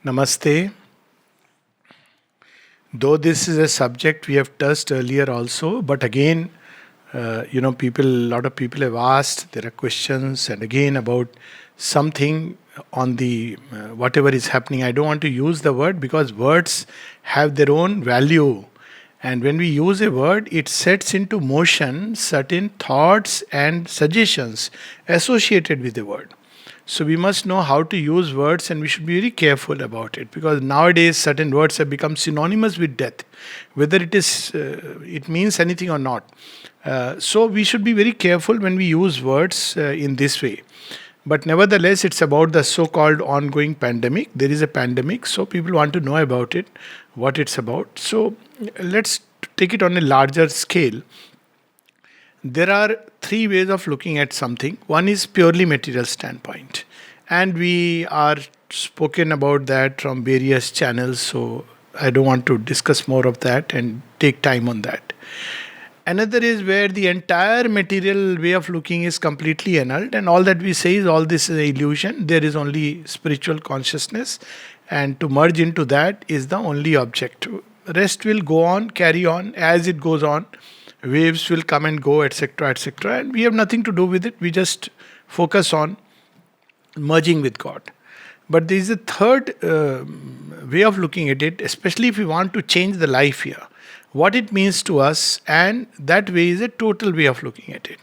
Namaste. Though this is a subject we have touched earlier also, but again, a lot of people have asked, there are questions, and again about something on the whatever is happening. I don't want to use the word because words have their own value. And when we use a word, it sets into motion certain thoughts and suggestions associated with the word. So we must know how to use words and we should be very careful about it because nowadays certain words have become synonymous with death, whether it means anything or not. So we should be very careful when we use words in this way. But nevertheless, it's about the so-called ongoing pandemic. There is a pandemic, so people want to know about it, what it's about. So let's take it on a larger scale. There are three ways of looking at something. One is purely material standpoint, and we are spoken about that from various channels. So I don't want to discuss more of that and take time on that. Another is where the entire material way of looking is completely annulled, and all that we say is all this is an illusion. There is only spiritual consciousness, and to merge into that is the only object. Rest will go on, carry on as it goes on. Waves will come and go, etc., etc., and we have nothing to do with it. We just focus on merging with God. But there is a third way of looking at it, especially if we want to change the life here, what it means to us, and that way is a total way of looking at it.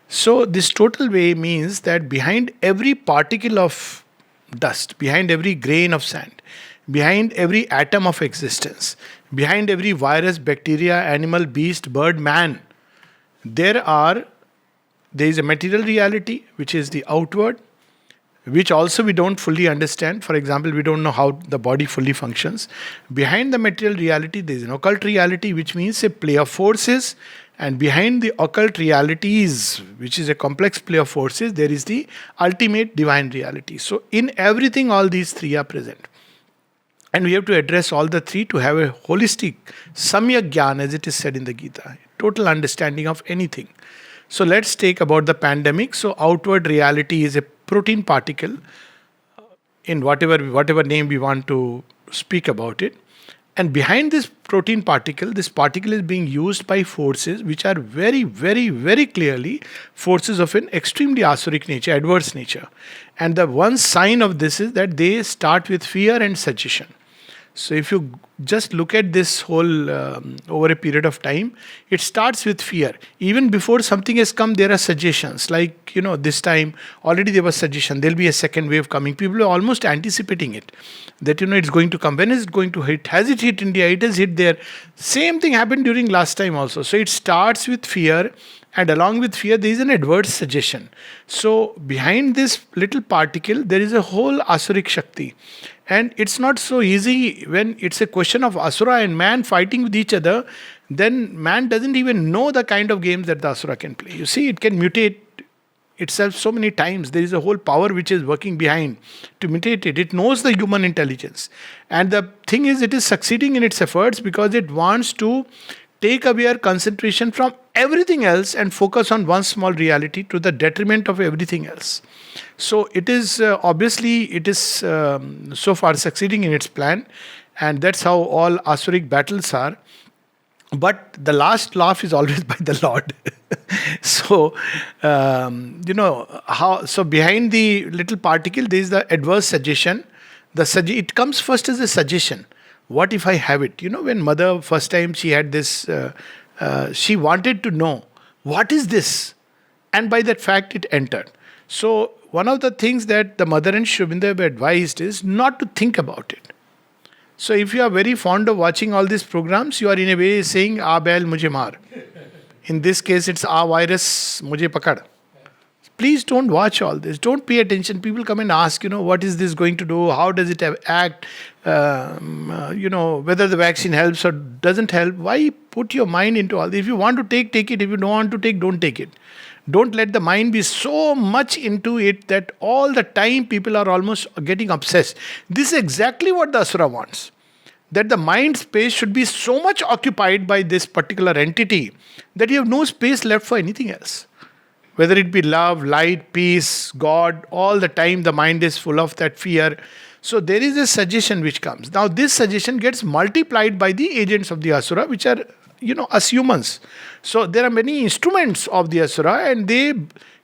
So, this total way means that behind every particle of dust, behind every grain of sand, behind every atom of existence, behind every virus, bacteria, animal, beast, bird, man, there are there is a material reality which is the outward, which also we don't fully understand. For example, we don't know how the body fully functions. Behind the material reality, there is an occult reality, which means a play of forces. And behind the occult realities, which is a complex play of forces, there is the ultimate divine reality. So, in everything, all these three are present. And we have to address all the three to have a holistic samyak gyan, as it is said in the Gita, total understanding of anything. So let's take about the pandemic. So outward reality is a protein particle in whatever name we want to speak about it. And behind this particle is being used by forces which are very, very, very clearly forces of an extremely asuric nature, adverse nature. And the one sign of this is that they start with fear and suggestion. So if you just look at this whole over a period of time, it starts with fear. Even before something has come, there are suggestions. Like, this time already there was suggestion. There'll be a second wave coming. People are almost anticipating it. That, it's going to come. When is it going to hit? Has it hit India? It has hit there. Same thing happened during last time also. So it starts with fear. And along with fear, there is an adverse suggestion. So behind this little particle, there is a whole Asuric Shakti. And it's not so easy when it's a question of Asura and man fighting with each other, then man doesn't even know the kind of games that the Asura can play. You see, it can mutate itself so many times. There is a whole power which is working behind to mutate it. It knows the human intelligence. And the thing is, it is succeeding in its efforts because it wants to take away our concentration from everything else and focus on one small reality to the detriment of everything else. So it is so far succeeding in its plan, and that's how all Asuric battles are. But the last laugh is always by the Lord. So, how? So behind the little particle, there is the adverse suggestion. It comes first as a suggestion. What if I have it? When mother first time she had this, she wanted to know, what is this? And by that fact, it entered. So one of the things that the mother and Sri Aurobindo have advised is not to think about it. So if you are very fond of watching all these programs, you are in a way saying, "Aa bail mujhe maar." In this case, it's "Aa virus mujhe pakad." Please don't watch all this. Don't pay attention. People come and ask, what is this going to do? How does it act? Whether the vaccine helps or doesn't help. Why put your mind into all this? If you want to take it. If you don't want to take, don't take it. Don't let the mind be so much into it that all the time people are almost getting obsessed. This is exactly what the Asura wants. That the mind space should be so much occupied by this particular entity that you have no space left for anything else. Whether it be love, light, peace, God, all the time the mind is full of that fear. So there is a suggestion which comes. Now this suggestion gets multiplied by the agents of the asura, which are, us humans. So there are many instruments of the asura, and they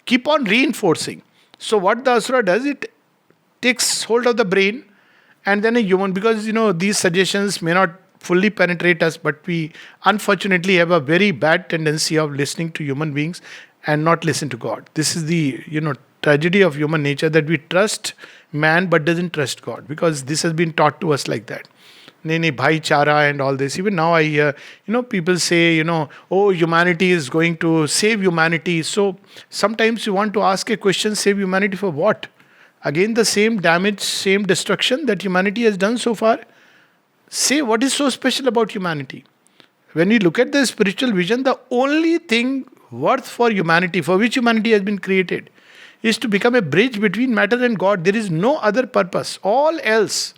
keep on reinforcing. So what the asura does, it takes hold of the brain, and then a human, because these suggestions may not fully penetrate us, but we unfortunately have a very bad tendency of listening to human beings and not listen to God. This is the tragedy of human nature, that we trust man but doesn't trust God, because this has been taught to us like that. Nahi, bhaichara and all this. Even now I hear, people say, oh, humanity is going to save humanity. So sometimes you want to ask a question, save humanity for what? Again, the same damage, same destruction that humanity has done so far. Say, what is so special about humanity? When we look at the spiritual vision, the only thing worth for humanity, for which humanity has been created, is to become a bridge between matter and God. There is no other purpose. All else,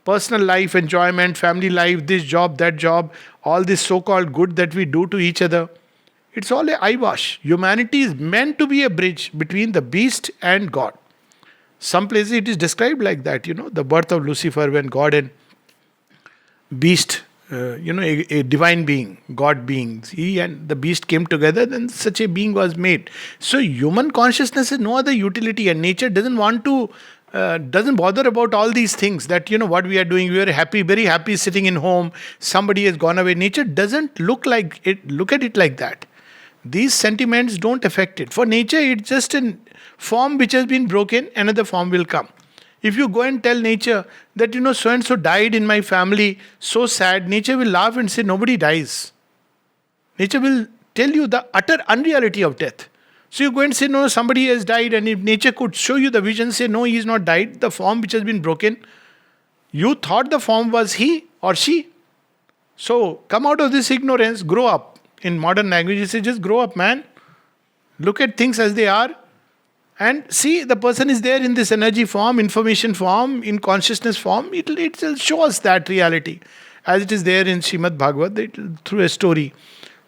personal life, enjoyment, family life, this job, that job, all this so-called good that we do to each other, it's all a eyewash. Humanity is meant to be a bridge between the beast and God. Some places it is described like that, the birth of Lucifer, when God and beast, a divine being, God being, he and the beast came together, then such a being was made. So human consciousness has no other utility, and nature doesn't want to, doesn't bother about all these things, that what we are doing. We are happy, very happy sitting in home, somebody has gone away. Nature doesn't look at it like that. These sentiments don't affect it. For nature, it's just a form which has been broken, another form will come. If you go and tell nature that, so and so died in my family, so sad, nature will laugh and say, nobody dies. Nature will tell you the utter unreality of death. So you go and say, no, somebody has died, and if nature could show you the vision, say, no, he is not died, the form which has been broken, you thought the form was he or she. So come out of this ignorance, grow up. In modern language, you say, just grow up, man. Look at things as they are. And see, the person is there in this energy form, information form, in consciousness form. It will show us that reality, as it is there in Srimad Bhagavad, through a story.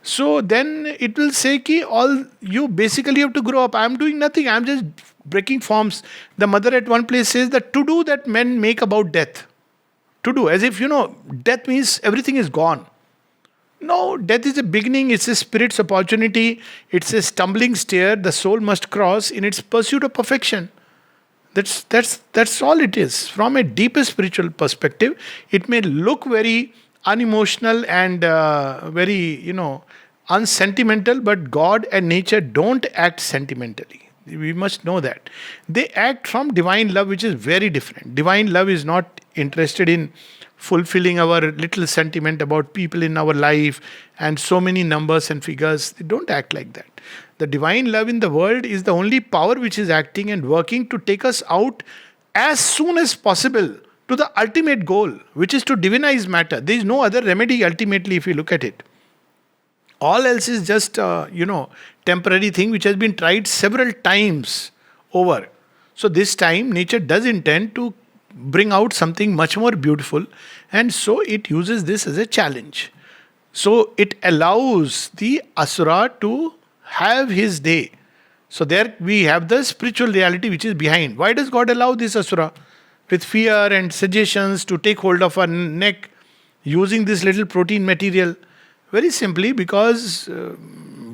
So then it will say, ki all you basically have to grow up. I am doing nothing. I am just breaking forms. The mother at one place says that to do that men make about death. To do, as if, death means everything is gone. No, death is a beginning, it's a spirit's opportunity, it's a stumbling stair the soul must cross in its pursuit of perfection. That's all it is. From a deeper spiritual perspective, it may look very unemotional and very, unsentimental, but God and nature don't act sentimentally. We must know that. They act from divine love, which is very different. Divine love is not interested in fulfilling our little sentiment about people in our life and so many numbers and figures. They don't act like that. The divine love in the world is the only power which is acting and working to take us out as soon as possible to the ultimate goal, which is to divinize matter. There is no other remedy ultimately if you look at it. All else is just, temporary thing which has been tried several times over. So this time nature does intend to bring out something much more beautiful, and so it uses this as a challenge. So it allows the asura to have his day. So there we have the spiritual reality which is behind. Why does God allow this asura with fear and suggestions to take hold of our neck using this little protein material? Very simply because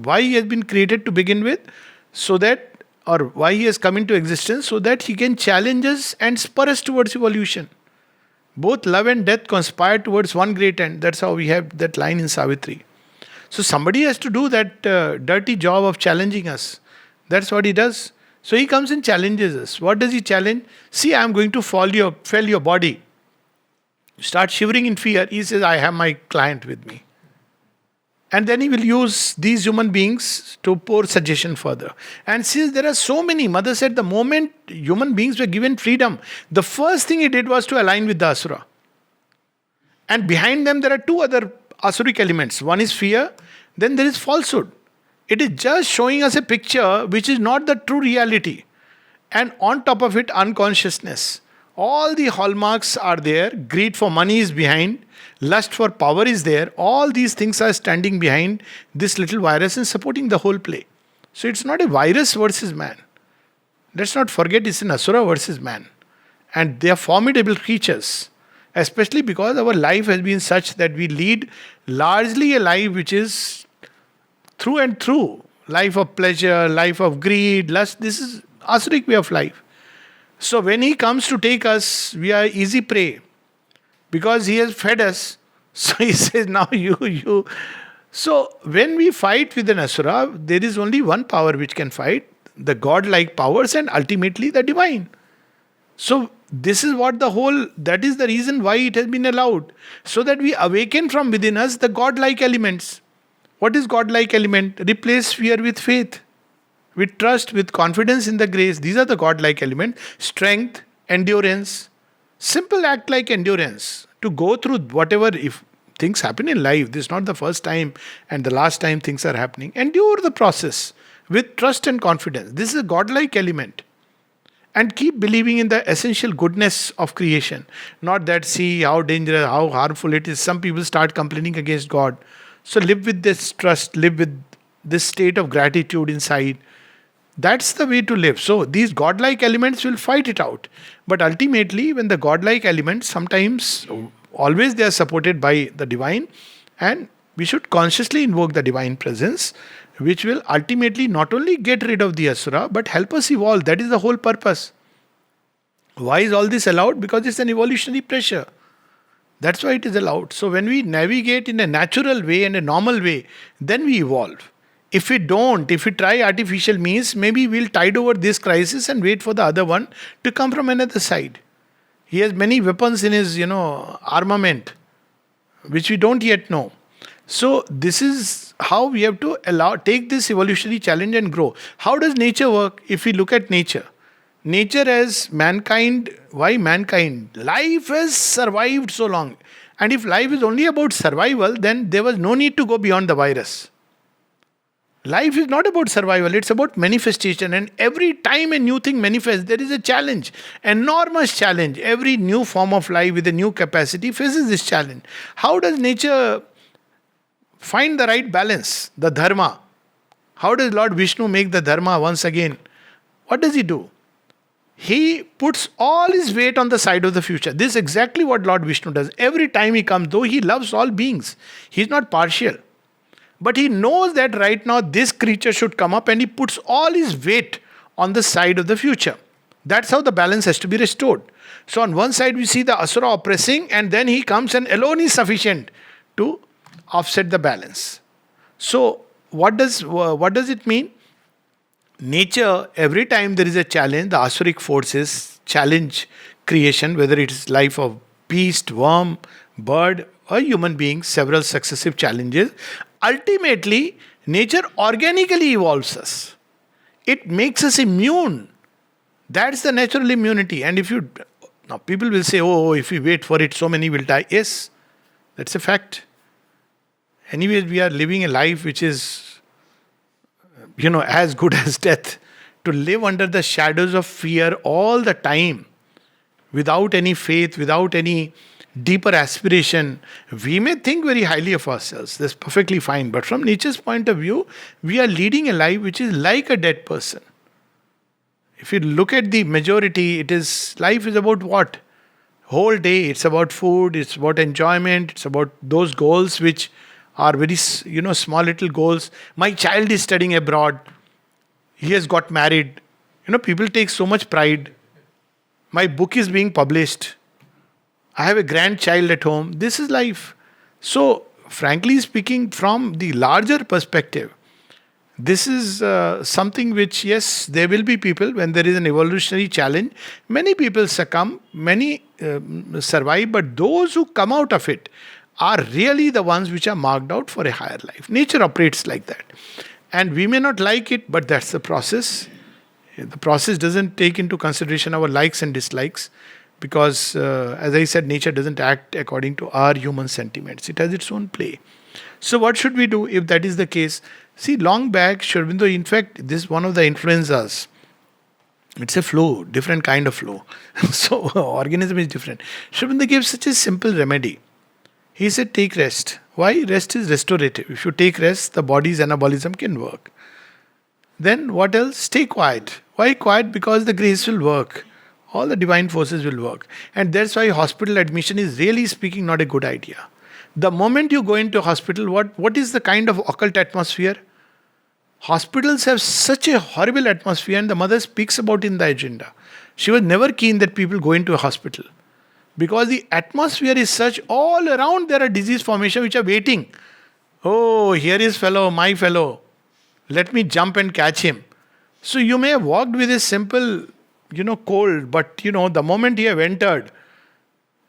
why he has been created to begin with, so that, or why he has come into existence, so that he can challenge us and spur us towards evolution. Both love and death conspire towards one great end. That's how we have that line in Savitri. So somebody has to do that dirty job of challenging us. That's what he does. So he comes and challenges us. What does he challenge? See, I am going to fell your body. Start shivering in fear. He says, I have my client with me. And then he will use these human beings to pour suggestion further. And since there are so many, Mother said the moment human beings were given freedom, the first thing he did was to align with the Asura. And behind them there are two other Asuric elements. One is fear, then there is falsehood. It is just showing us a picture which is not the true reality. And on top of it, unconsciousness. All the hallmarks are there. Greed for money is behind. Lust for power is there. All these things are standing behind this little virus and supporting the whole play. So it's not a virus versus man. Let's not forget it's an asura versus man. And they are formidable creatures, especially because our life has been such that we lead largely a life which is through and through life of pleasure, life of greed, lust. This is asuric way of life. So when he comes to take us, we are easy prey because he has fed us. So he says, now you. So when we fight with an asura, there is only one power which can fight, the godlike powers and ultimately the divine. So this is what that is the reason why it has been allowed. So that we awaken from within us the godlike elements. What is godlike element? Replace fear with faith, with trust, with confidence in the grace. These are the godlike elements. Strength, endurance. Simple act like endurance. To go through whatever, if things happen in life, this is not the first time and the last time things are happening. Endure the process with trust and confidence. This is a godlike element. And keep believing in the essential goodness of creation. Not that, see how dangerous, how harmful it is. Some people start complaining against God. So live with this trust, live with this state of gratitude inside. That's the way to live. So these godlike elements will fight it out. But ultimately, when the godlike elements, sometimes, always they are supported by the divine, and we should consciously invoke the divine presence, which will ultimately not only get rid of the asura, but help us evolve. That is the whole purpose. Why is all this allowed? Because it's an evolutionary pressure. That's why it is allowed. So when we navigate in a natural way and a normal way, then we evolve. If we don't, if we try artificial means, maybe we'll tide over this crisis and wait for the other one to come from another side. He has many weapons in his, armament, which we don't yet know. So this is how we have to take this evolutionary challenge and grow. How does nature work? If we look at nature as mankind, why mankind? Life has survived so long. And if life is only about survival, then there was no need to go beyond the virus. Life is not about survival, it's about manifestation. And every time a new thing manifests, there is a challenge, enormous challenge. Every new form of life with a new capacity faces this challenge. How does nature find the right balance, the dharma? How does Lord Vishnu make the dharma once again? What does he do? He puts all his weight on the side of the future. This is exactly what Lord Vishnu does. Every time he comes, though he loves all beings, he's not partial. But he knows that right now this creature should come up, and he puts all his weight on the side of the future. That's how the balance has to be restored. So on one side we see the asura oppressing, and then he comes and alone is sufficient to offset the balance. So what does it mean? Nature, every time there is a challenge, the asuric forces challenge creation, whether it is life of beast, worm, bird, or human being, several successive challenges. Ultimately, nature organically evolves us. It makes us immune. That's the natural immunity. And now people will say, oh, if we wait for it, so many will die. Yes, that's a fact. Anyways, we are living a life which is, as good as death. To live under the shadows of fear all the time, without any faith, without any deeper aspiration, we may think very highly of ourselves. That's perfectly fine. But from nature's point of view, we are leading a life which is like a dead person. If you look at the majority, life is about what? Whole day, it's about food, it's about enjoyment, it's about those goals which are very, small little goals. My child is studying abroad. He has got married. People take so much pride. My book is being published. I have a grandchild at home. This is life. So, frankly speaking, from the larger perspective, this is something which, yes, there will be people, when there is an evolutionary challenge, many people succumb, many survive, but those who come out of it are really the ones which are marked out for a higher life. Nature operates like that. And we may not like it, but that's the process. The process doesn't take into consideration our likes and dislikes, because, as I said, nature doesn't act according to our human sentiments. It has its own play. So what should we do if that is the case? See, long back, Sri Aurobindo, in fact, this is one of the influenzas. It's a flu, different kind of flu. So organism is different. Sri Aurobindo gave such a simple remedy. He said, take rest. Why? Rest is restorative. If you take rest, the body's anabolism can work. Then what else? Stay quiet. Why quiet? Because the grace will work. All the divine forces will work. And that's why hospital admission is really speaking not a good idea. The moment you go into hospital, what is the kind of occult atmosphere? Hospitals have such a horrible atmosphere, and the mother speaks about in the agenda. She was never keen that people go into a hospital. Because the atmosphere is such, all around there are disease formation which are waiting. Oh, here is fellow, my fellow. Let me jump and catch him. So you may have walked with a simple, cold, but the moment you have entered,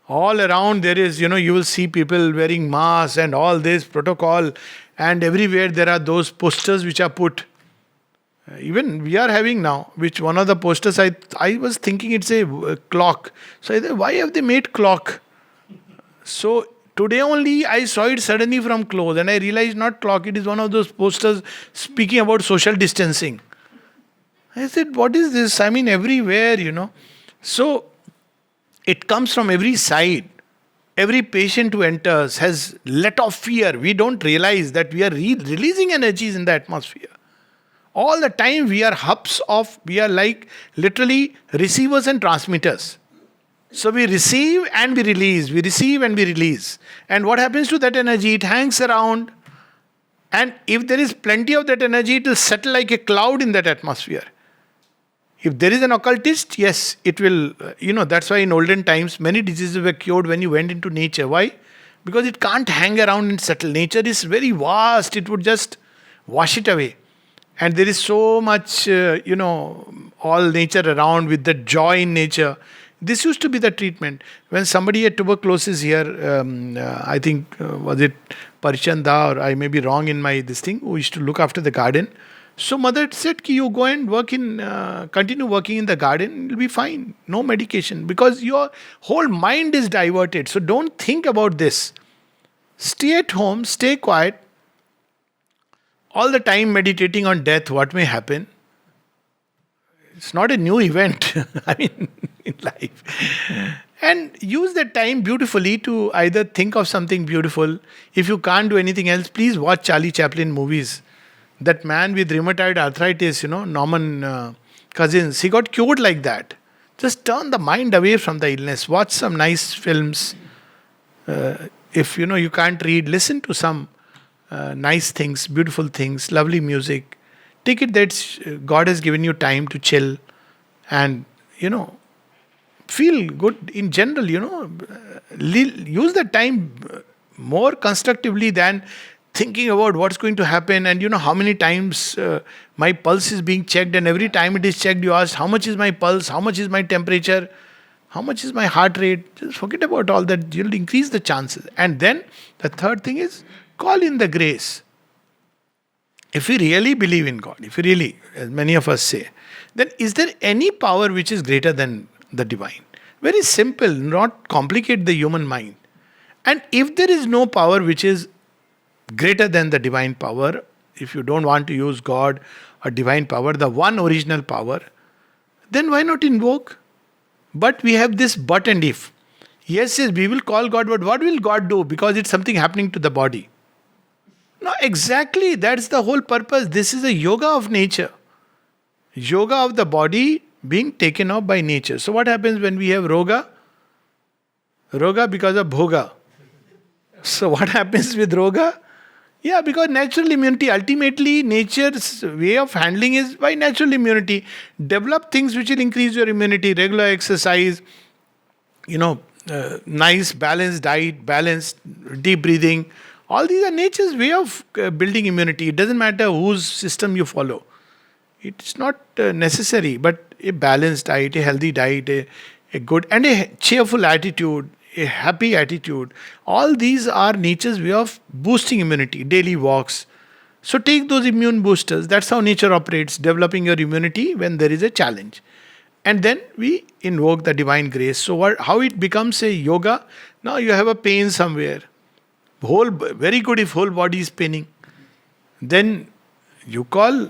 all around there is, you will see people wearing masks and all this protocol, and everywhere there are those posters which are put. Even we are having now, which one of the posters, I was thinking it's a clock. So I said, why have they made clock? So today only I saw it suddenly from close, and I realized not clock, it is one of those posters speaking about social distancing. I said, what is this? I mean, everywhere. So it comes from every side. Every patient who enters has let off fear. We don't realize that we are releasing energies in the atmosphere. All the time we are like literally receivers and transmitters. So we receive and we release, we receive and we release. And what happens to that energy? It hangs around. And if there is plenty of that energy, it will settle like a cloud in that atmosphere. If there is an occultist, yes, it will, that's why in olden times, many diseases were cured when you went into nature. Why? Because it can't hang around and settle. Nature is very vast. It would just wash it away. And there is so much, all nature around with the joy in nature. This used to be the treatment. When somebody had tuberculosis here, I think, was it Parichanda, or I may be wrong in my this thing, who used to look after the garden. So mother said, you go and continue working in the garden, it'll be fine. No medication. Because your whole mind is diverted. So don't think about this. Stay at home, stay quiet. All the time meditating on death, what may happen. It's not a new event, in life. And use that time beautifully to either think of something beautiful. If you can't do anything else, please watch Charlie Chaplin movies. That man with rheumatoid arthritis, Norman Cousins, he got cured like that. Just turn the mind away from the illness. Watch some nice films. If you can't read, listen to some nice things, beautiful things, lovely music. Take it that God has given you time to chill and, feel good in general, use the time more constructively than thinking about what's going to happen and how many times my pulse is being checked, and every time it is checked you ask, how much is my pulse, how much is my temperature, how much is my heart rate. Just forget about all that. You'll increase the chances. And then the third thing is call in the grace. If we really believe in God, if we really, as many of us say, then is there any power which is greater than the divine? Very simple, not complicate the human mind. And if there is no power which is greater than the divine power, if you don't want to use God or divine power, the one original power, then why not invoke? But we have this but and if. Yes, we will call God, but what will God do? Because it's something happening to the body. No, exactly, that's the whole purpose. This is a yoga of nature. Yoga of the body being taken off by nature. So what happens when we have roga? Roga because of bhoga. So what happens with roga? Yeah, because natural immunity, ultimately nature's way of handling is by natural immunity. Develop things which will increase your immunity, regular exercise, nice balanced diet, balanced deep breathing. All these are nature's way of building immunity. It doesn't matter whose system you follow. It's not necessary, but a balanced diet, a healthy diet, a good and a cheerful attitude, a happy attitude. All these are nature's way of boosting immunity, daily walks. So take those immune boosters. That's how nature operates, developing your immunity when there is a challenge. And then we invoke the divine grace. So how it becomes a yoga? Now you have a pain somewhere. Very good if whole body is paining. Then you call,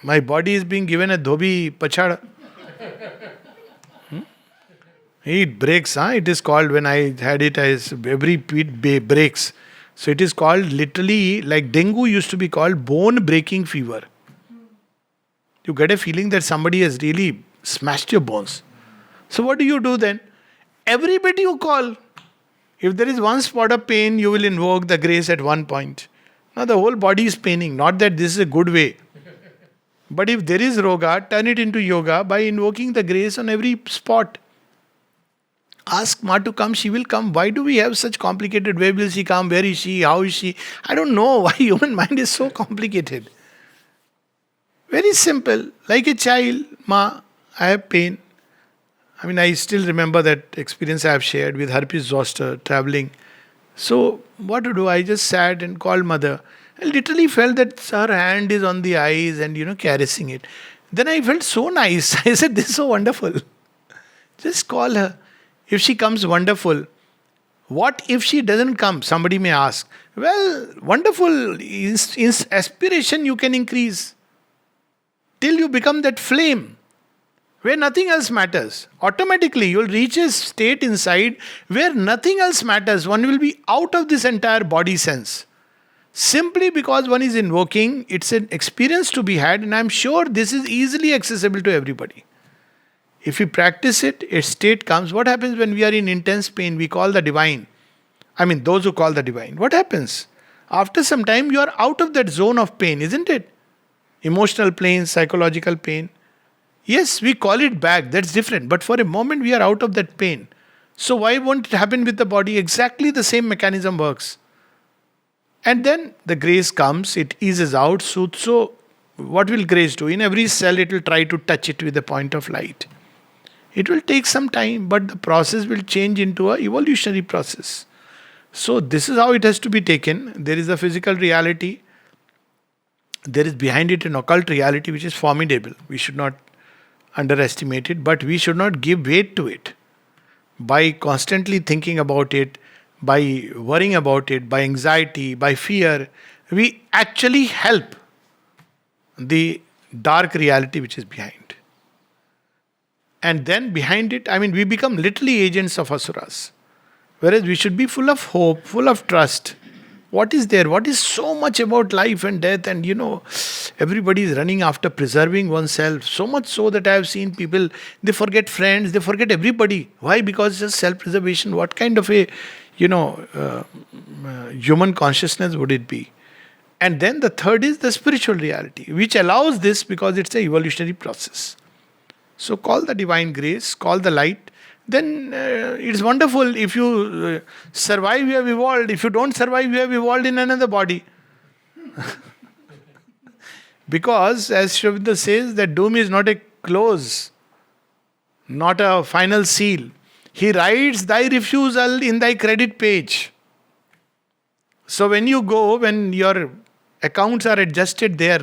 my body is being given a dhobi pachada. It breaks, It is called, when I had it, as every beat breaks. So it is called literally, like dengue used to be called bone breaking fever. You get a feeling that somebody has really smashed your bones. So what do you do then? Everybody you call. If there is one spot of pain, you will invoke the grace at one point. Now the whole body is paining. Not that this is a good way. But if there is roga, turn it into yoga by invoking the grace on every spot. Ask Ma to come, she will come. Why do we have such complicated? Where will she come? Where is she? How is she? I don't know why human mind is so complicated. Very simple. Like a child, Ma, I have pain. I mean, I still remember that experience I have shared with herpes zoster traveling. So, what to do? I just sat and called mother. I literally felt that her hand is on the eyes and, caressing it. Then I felt so nice. I said, this is so wonderful. Just call her. If she comes, wonderful. What if she doesn't come? Somebody may ask. Well, wonderful. Aspiration you can increase till you become that flame where nothing else matters. Automatically, you'll reach a state inside where nothing else matters. One will be out of this entire body sense. Simply because one is invoking, it's an experience to be had, and I'm sure this is easily accessible to everybody. If we practice it, a state comes. What happens when we are in intense pain? We call the divine. I mean, those who call the divine. What happens? After some time, you are out of that zone of pain, isn't it? Emotional pain, psychological pain. Yes, we call it back. That's different. But for a moment, we are out of that pain. So why won't it happen with the body? Exactly the same mechanism works. And then the grace comes. It eases out, soothes. So what will grace do? In every cell, it will try to touch it with a point of light. It will take some time, but the process will change into an evolutionary process. So this is how it has to be taken. There is a physical reality. There is behind it an occult reality which is formidable. We should not underestimate it, but we should not give weight to it. By constantly thinking about it, by worrying about it, by anxiety, by fear, we actually help the dark reality which is behind. And then behind it, we become literally agents of asuras. Whereas we should be full of hope, full of trust. What is there? What is so much about life and death? And everybody is running after preserving oneself. So much so that I have seen people, they forget friends, they forget everybody. Why? Because it's just self-preservation. What kind of a, human consciousness would it be? And then the third is the spiritual reality, which allows this because it's an evolutionary process. So call the divine grace, call the light. Then it's wonderful. If you survive, you have evolved. If you don't survive, you have evolved in another body. Because, as Shabda says, that doom is not a close, not a final seal. He writes thy refusal in thy credit page. So when you go, when your accounts are adjusted there,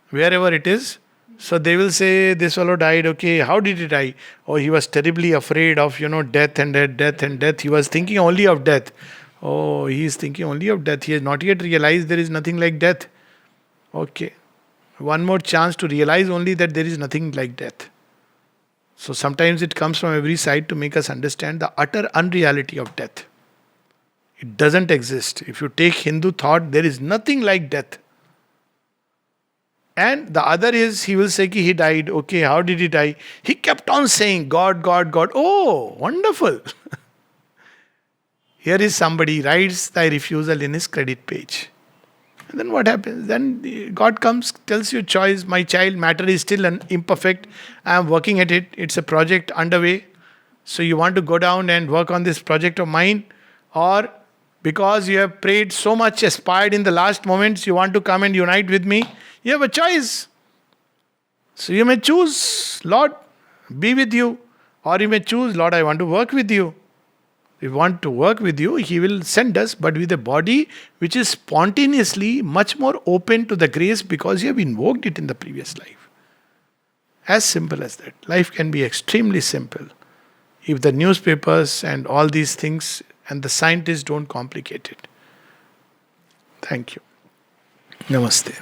wherever it is, so they will say, this fellow died, okay, how did he die? Oh, he was terribly afraid of, death and death and death. He was thinking only of death. Oh, he is thinking only of death. He has not yet realized there is nothing like death. Okay. One more chance to realize only that there is nothing like death. So sometimes it comes from every side to make us understand the utter unreality of death. It doesn't exist. If you take Hindu thought, there is nothing like death. And the other is, he will say he died. Okay, how did he die? He kept on saying, God, God, God. Oh, wonderful. Here is somebody writes thy refusal in his credit page. And then what happens? Then God comes, tells you choice. My child, matter is still imperfect. I am working at it. It's a project underway. So you want to go down and work on this project of mine? Or because you have prayed so much, aspired in the last moments, you want to come and unite with me? You have a choice. So you may choose, Lord, be with you. Or you may choose, Lord, I want to work with you. If we want to work with you, He will send us, but with a body which is spontaneously much more open to the grace because you have invoked it in the previous life. As simple as that. Life can be extremely simple if the newspapers and all these things and the scientists don't complicate it. Thank you. Namaste.